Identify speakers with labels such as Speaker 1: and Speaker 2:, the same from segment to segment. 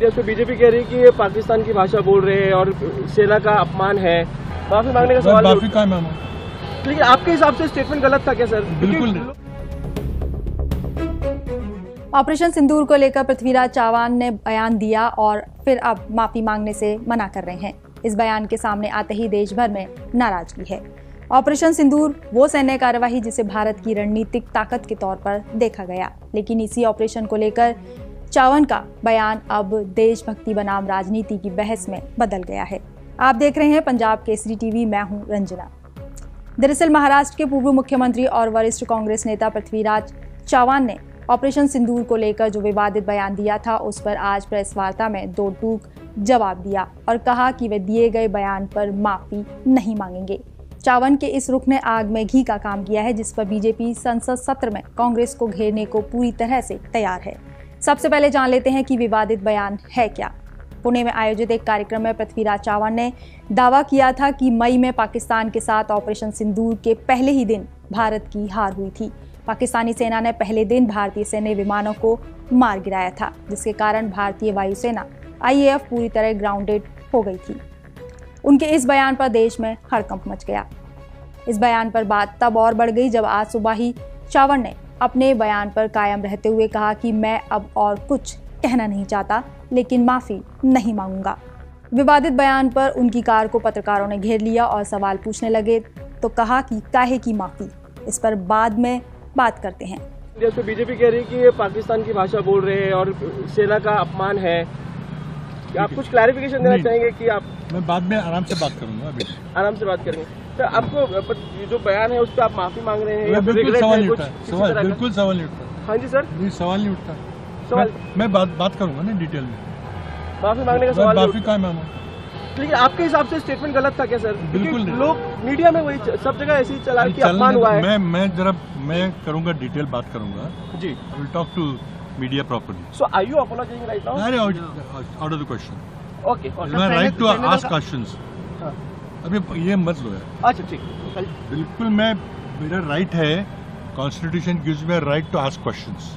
Speaker 1: जैसे बीजेपी कह रही है कि ये पाकिस्तान की भाषा बोल रहे हैं और सेना का अपमान है, माफी मांगने का सवाल
Speaker 2: माफी का मांगो।
Speaker 1: लेकिन आपके हिसाब से स्टेटमेंट गलत था क्या सर?
Speaker 2: बिल्कुल।
Speaker 3: ऑपरेशन सिंदूर को लेकर पृथ्वीराज चव्हाण ने बयान दिया और फिर अब माफी मांगने से मना कर रहे हैं। इस बयान के सामने आते ही देश भर में नाराजगी है। ऑपरेशन सिंदूर वो सैन्य कार्यवाही जिसे भारत की रणनीतिक ताकत के तौर पर देखा गया, लेकिन इसी ऑपरेशन को लेकर चव्हाण का बयान अब देशभक्ति बनाम राजनीति की बहस में बदल गया है। आप देख रहे हैं पंजाब केसरी टीवी, मैं हूं रंजना। दरअसल महाराष्ट्र के पूर्व मुख्यमंत्री और वरिष्ठ कांग्रेस नेता पृथ्वीराज चव्हाण ने ऑपरेशन सिंदूर को लेकर जो विवादित बयान दिया था, उस पर आज प्रेस वार्ता में दो टूक जवाब दिया और कहा कि वे दिए गए बयान पर माफी नहीं मांगेंगे। चव्हाण के इस रुख ने आग में घी का काम किया है, जिस पर बीजेपी संसद सत्र में कांग्रेस को घेरने को पूरी तरह से तैयार है। सबसे पहले जान लेते हैं कि विवादित बयान है क्या। पुणे में आयोजित एक कार्यक्रम में पृथ्वीराज चव्हाण ने दावा किया था कि मई में पाकिस्तान के साथ ऑपरेशन सिंदूर के पहले ही दिन भारत की हार हुई थी। पाकिस्तानी सेना ने पहले दिन भारतीय सैन्य विमानों को मार गिराया था, जिसके कारण भारतीय वायुसेना IAF पूरी तरह ग्राउंडेड हो गई थी। उनके इस बयान पर देश में हड़कंप मच गया। इस बयान पर बात तब और बढ़ गई जब आज सुबह ही चव्हाण ने अपने बयान पर कायम रहते हुए कहा कि मैं अब और कुछ कहना नहीं चाहता, लेकिन माफी नहीं मांगूंगा। विवादित बयान पर उनकी कार को पत्रकारों ने घेर लिया और सवाल पूछने लगे तो कहा कि काहे की माफी, इस पर बाद में बात करते हैं।
Speaker 1: जैसे बीजेपी कह रही है कि ये पाकिस्तान की भाषा बोल रहे हैं और सेना का अपमान है, आप कुछ क्लैरिफिकेशन देना चाहेंगे कि आप?
Speaker 2: मैं बाद में आराम से बात करूंगा, अभी
Speaker 1: आराम से बात करेंगे। तो आपको जो बयान है उस पर आप माफी मांग रहे हैं?
Speaker 2: बिल्कुल सवाल नहीं उठता, बिल्कुल सवाल नहीं उठता।
Speaker 1: हाँ जी सर,
Speaker 2: सवाल नहीं उठता।
Speaker 1: सवाल
Speaker 2: मैं बात करूंगा ना डिटेल में।
Speaker 1: माफी मांगने का सवाल
Speaker 2: माफी का मांगो।
Speaker 1: लेकिन आपके हिसाब से स्टेटमेंट गलत था क्या सर?
Speaker 2: बिल्कुल।
Speaker 1: लोग मीडिया में वही सब जगह ऐसे ही चला कि अपमान हुआ है।
Speaker 2: मैं करूंगा, डिटेल बात करूंगा जी। I will talk to media properly.
Speaker 1: So are you apologising right now?
Speaker 2: Out of the question.
Speaker 1: Okay,
Speaker 2: my right to ask questions. अभी ये मत लो यार।
Speaker 1: अच्छा ठीक,
Speaker 2: बिल्कुल, मेरा राइट है, constitution gives me right to ask questions.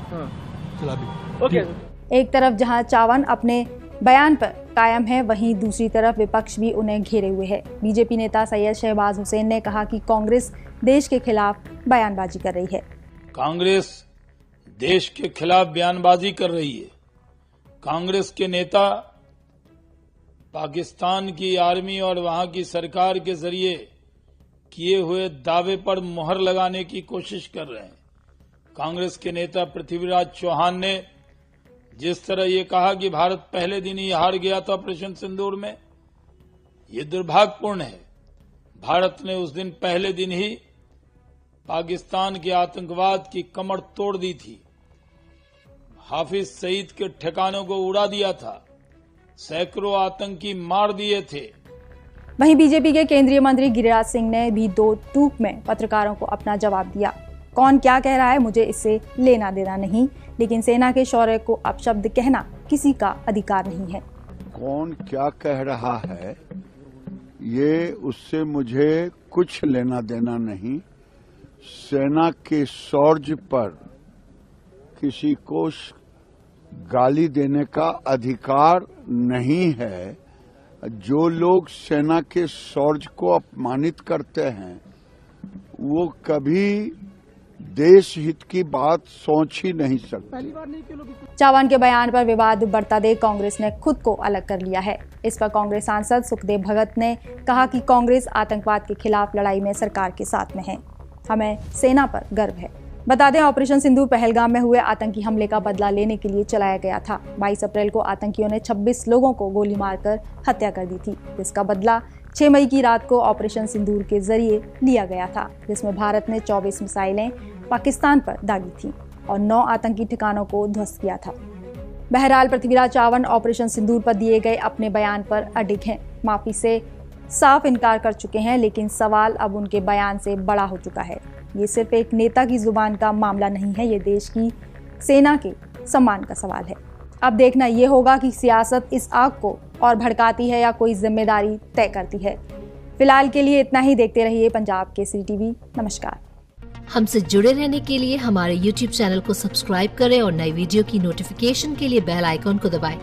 Speaker 2: चल अभी
Speaker 1: ओके।
Speaker 3: एक तरफ जहां चव्हाण अपने बयान पर कायम है, वहीं दूसरी तरफ विपक्ष भी उन्हें घेरे हुए है। बीजेपी नेता सैयद शहबाज हुसैन ने कहा कि कांग्रेस देश के खिलाफ बयानबाजी कर रही है।
Speaker 4: कांग्रेस देश के खिलाफ बयानबाजी कर रही है। कांग्रेस के नेता पाकिस्तान की आर्मी और वहां की सरकार के जरिए किए हुए दावे पर मुहर लगाने की कोशिश कर रहे हैं। कांग्रेस के नेता पृथ्वीराज चव्हाण ने जिस तरह ये कहा कि भारत पहले दिन ही हार गया था ऑपरेशन सिंदूर में, ये दुर्भाग्यपूर्ण है। भारत ने उस दिन पहले दिन ही पाकिस्तान के आतंकवाद की कमर तोड़ दी थी, हाफिज सईद के ठिकानों को उड़ा दिया था, सैकड़ों आतंकी मार दिए थे।
Speaker 3: वहीं बीजेपी के केंद्रीय मंत्री गिरिराज सिंह ने भी दो टूक में पत्रकारों को अपना जवाब दिया। कौन क्या कह रहा है मुझे इससे लेना देना नहीं, लेकिन सेना के शौर्य को अपशब्द कहना किसी का अधिकार नहीं है।
Speaker 5: कौन क्या कह रहा है ये उससे मुझे कुछ लेना देना नहीं। सेना के शौर्य पर किसी को गाली देने का अधिकार नहीं है। जो लोग सेना के शौर्य को अपमानित करते हैं वो कभी देश हित की बात सोच ही नहीं सकते।
Speaker 3: चव्हाण के बयान पर विवाद बढ़ता देख कांग्रेस ने खुद को अलग कर लिया है। इस पर कांग्रेस सांसद सुखदेव भगत ने कहा कि कांग्रेस आतंकवाद के खिलाफ लड़ाई में सरकार के साथ में है, हमें सेना पर गर्व है। बता दें, ऑपरेशन सिंदूर पहलगाम में हुए आतंकी हमले का बदला लेने के लिए चलाया गया था। 22 अप्रैल को आतंकियों ने 26 लोगों को गोली मारकर हत्या कर दी थी, जिसका बदला 6 मई की रात को ऑपरेशन सिंदूर के जरिए लिया गया था, जिसमें भारत ने 24 मिसाइलें पाकिस्तान पर दागी थी और 9 आतंकी ठिकानों को ध्वस्त किया था। बहरहाल पृथ्वीराज चव्हाण ऑपरेशन सिंदूर पर दिए गए अपने बयान पर अडिग हैं, माफी से साफ इनकार कर चुके हैं, लेकिन सवाल अब उनके बयान से बड़ा हो चुका है। ये सिर्फ एक नेता की जुबान का मामला नहीं है, ये देश की सेना के सम्मान का सवाल है। अब देखना ये होगा कि सियासत इस आग को और भड़काती है या कोई जिम्मेदारी तय करती है। फिलहाल के लिए इतना ही। देखते रहिए पंजाब केसरी टीवी। नमस्कार।
Speaker 6: हमसे जुड़े रहने के लिए हमारे YouTube चैनल को सब्सक्राइब करें और नई वीडियो की नोटिफिकेशन के लिए बेल आइकॉन को दबाएं।